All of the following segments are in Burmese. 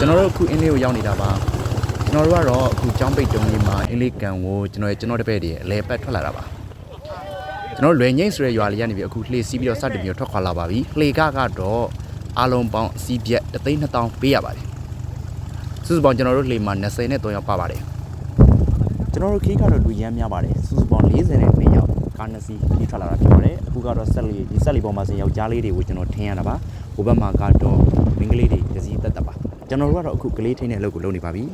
ကျွန်တော်တို့အခုအင်းလေးကိုရောက်နေတာပါကျွန်တော်တို့ကတော့အခုကျောင်းပိတ်တုံးလေးမှာအင်းလေးကန်ကိုကျွန်တော်တပည့်တွေအလဲပတ်ထွက်လာတာပါကျွန်တော်လွယ်ငိမ့်ဆိုတဲ့ရွာလေးကနေပြီးအခုလှေစီးပြီးတော့စတင်ပြီးတော့ထွက်ခွာလာပါပြီလှေကတော့အားလုံးပေါင်းအစီးပြက်3,200ပေးရပါတယ်စုစုပေါင်းကျွန်တော်တို့လှေမှာ20နဲ့3ယောက်ပါပါတယ်ကျွန်တော်တို့ခီးကတော့လူရမ်းများပါတယ်စုစုပေါင်း40နဲ့2ယောက်ကား2စီးခီးထွက်လာတာဖြစ်ပါတယ်အခုကတော့ဆက်လေးပေါ်မှာစင်ယောက်ျားလေးတွေကိုကျွန်တော်ထင်ရတာပါဟိုဘက်မှာကတော့မိန်းကလေးတွေတစည်းတက်ပါကျွန်တော်တို့ကတော့အခုကလေးထိန်းတဲ့အလုပ်ကိုလုပ်နေပါပြီ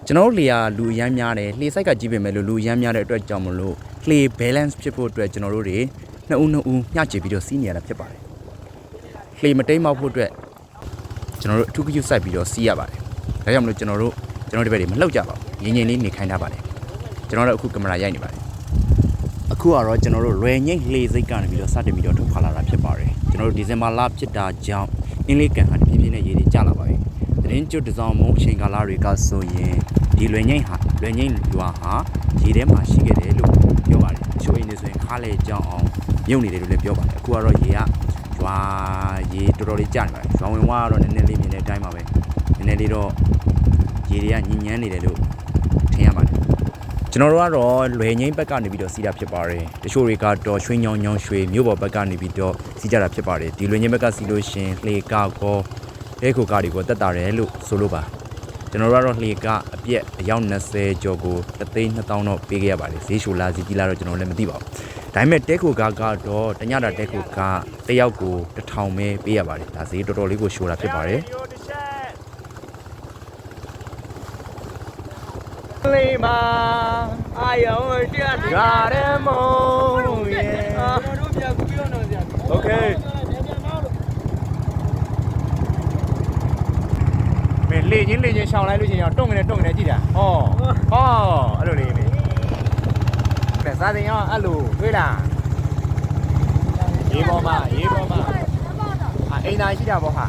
ကျွန်တော်တို့လှေကလူအရမ်းများတယ်လှေစိုက်ကကြီးပေမဲ့လူအရမ်းများတဲ့အတွက်ကြောင့်မလို့လှေ balance ဖြစ်ဖို့အတွက်ကျွန်တော်တို့တွေနှစ်ဦးမျှချေပြီးတော့စီးနေရတာဖြစ်ပါတယ်လှေမတိမ်မောက်ဖို့အတွက်ကျွန်တော်တို့အထူးဂရုစိုက်ပြီးတော့စီးရပါတယ်ဒါကြောင့်မလို့ကျွန်တော်ဒီဘက်တွေမလှုပ်ကြပါဘူးငြိမ်လေးနေခိုင်းထားပါတယ်ကျွန်တော်တို့အခုကင်မရာရိုက်နေပါတယ်အခုကတော့ကျွန်တော်တို့လွယ်ငိမ့်လှေစိတ်ကနေပြီးတော့စတင်ပြီးတော့ထုတ်ခါလာတာဖြစ်ပါတယ်ကျွန်တော်တို့ဒီဇင်ဘာလဖြစ်တာကြောင့်အင်းလေးကန်ဟာတဖြည်းဖြည်းနဲ့ရေတွေကျလာပါပြီတင်းကျွတ်တစောင်းမုံအချိန်ကာလတွေကဆိုရင်ဒီလွယ်ငိမ့်ရွာဟာရေထဲမှာရှိခဲ့တယ်လို့ပြောပါတယ်အချို့အိမ်တွေဆိုရင်ခါလေကြောင်းအောင်မြုပ်နေတယ်လို့လည်းပြောပါတယ်အခုကတော့ရေတော်တော်လေးကျနေပါတယ်ရွာဝင်ဝါကတော့နည်းနည်းလေးမြင်တဲ့အတိုင်းပါပဲနည်းနည်းလေးတော့ရေတွေကညဉ့်ညမ်းနေတယ်လို့ထင်ရပါတယ်ကျွန်တော်တို့ကတော့လွယ်ငိမ့်ဘက်ကနေပြီးတော့စီးတာဖြစ်ပါတယ်တချို့တွေကတော့ရွှေညောင်ရွှေမြို့ပေါ်ဘက်ကနေပြီးတော့စီးကြတာဖြစ်ပါတယ်ဒီလွယ်ငိမ့်ဘက်ကစီးလို့ရှင်လှေကောရဲခုကားတွေကိုတက်တာတယ်လို့ဆိုလို့ပါကျွန်တော်တို့ကတော့လှေကအပြက်အယောက်20ကျော်ကို3,200တော့ပေးခဲ့ရပါတယ်ဈေးရှိုလာစီကြီးလာတော့ကျွန်တော်လည်းမသိပါဘူးဒါပေမဲ့တဲခုကားကတော့တညတာတဲခုကားတစ်ယောက်ကို1,000ပဲပေးရပါတယ်ဒါဈေးတော်တော်လေးကိုရှိုလာဖြစ်ပါတယ်လေးမာအာယုံတက်ကြတယ်မုံရဲ့တို့ပြကူပြောတော့ဆရာโอเคမင်းလေချင်းရှောင်းလိုက်လို့ချင်းရောတုံငနေကြည့်တာဟောအဲ့လိုလေးပဲစားတင်ရောအဲ့လိုတွေ့လားရေးပေါ်မှာအိမ်သားရှိတာပေါ့ဟာ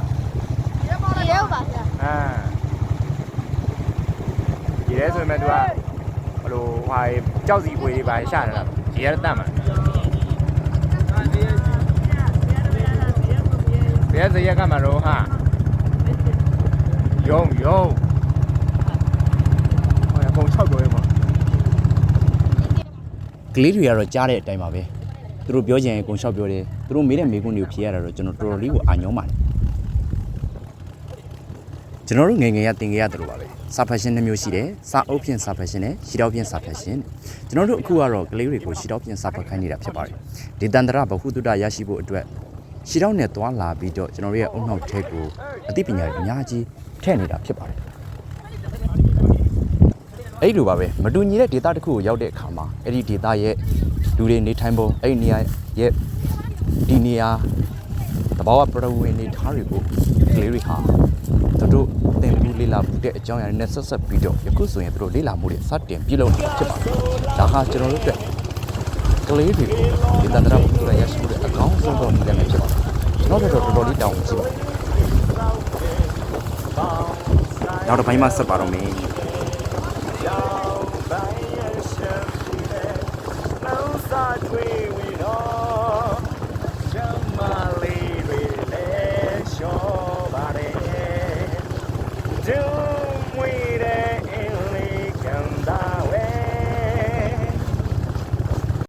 ရေပါဗျာဒီလဲဆိုရင်သူကဘလိုဟာကြောက်စီပွေတွေပါရှာနေတာရေရတတ်မှာဘယ်စရကမှာတော့ဟာယုံဟောပုံ6ကျော်ရေပေါ့ကလေးတွေကတော့ကြားတဲ့အတိုင်းပါပဲသူတို့ပြောချင်ရင်အကုန်လျှောက်ပြောတယ်သူတို့မေးတဲ့မေးခွန်းတွေကိုဖြေရတာတော့ကျွန်တော်တော်တော်လေးကိုအာညောပါတယ်ကျွန်တော်တို့ငယ်ရတင်ခဲ့ရတယ်လို့ပါပဲစာဖတ်ရှင်2မျိုးရှိတယ်စာအုပ်ဖြင့်စာဖတ်ရှင်နဲ့ရှီတောက်ဖြင့်စာဖတ်ရှင်ကျွန်တော်တို့အခုကတော့ကလေးတွေကိုရှီတောက်ဖြင့်စာဖတ်ခိုင်းနေတာဖြစ်ပါတယ်ဒေသန္တရဘဟုတုတရရှိဖို့အတွက်ရှီတောက်နဲ့သွားလာပြီးတော့ကျွန်တော်တို့ရဲ့အုံနောက်ထဲကိုအသိပညာတွေအများကြီးထည့်နေတာဖြစ်ပါတယ်အဲ့လိုပါပဲမတူညီတဲ့ဒေသတစ်ခုကိုရောက်တဲ့အခါမှာအဲ့ဒီဒေသရဲ့လူတွေနေထိုင်ပုံအဲ့ဒီနေရာရဲ့ဒီနေရာတဘာဝပရဝေနေထားတွေကိုကလေးတွေဟာတို့သင်ပြီးလေ့လာမှုတဲ့အကြောင်းအရာတွေနဲ့ဆက်ပြီးတော့ယခုဆိုရင်တို့လေ့လာမှုတွေစတင်ပြုလုပ်နေတာဖြစ်ပါတယ်ဒါဟာကျွန်တော်တို့အတွက်ကလေးတွေကိုဒီတန်ត្រာပူရရရှိတဲ့အကောင်းဆုံးသောနည်းလမ်းပဲဖြစ်ပါတယ်ကျွန်တော်တို့တော်တော်လေးတောင်းကြည့်ပါနောက်တစ်ပိုင်းမှာဆက်ပါတော့မယ်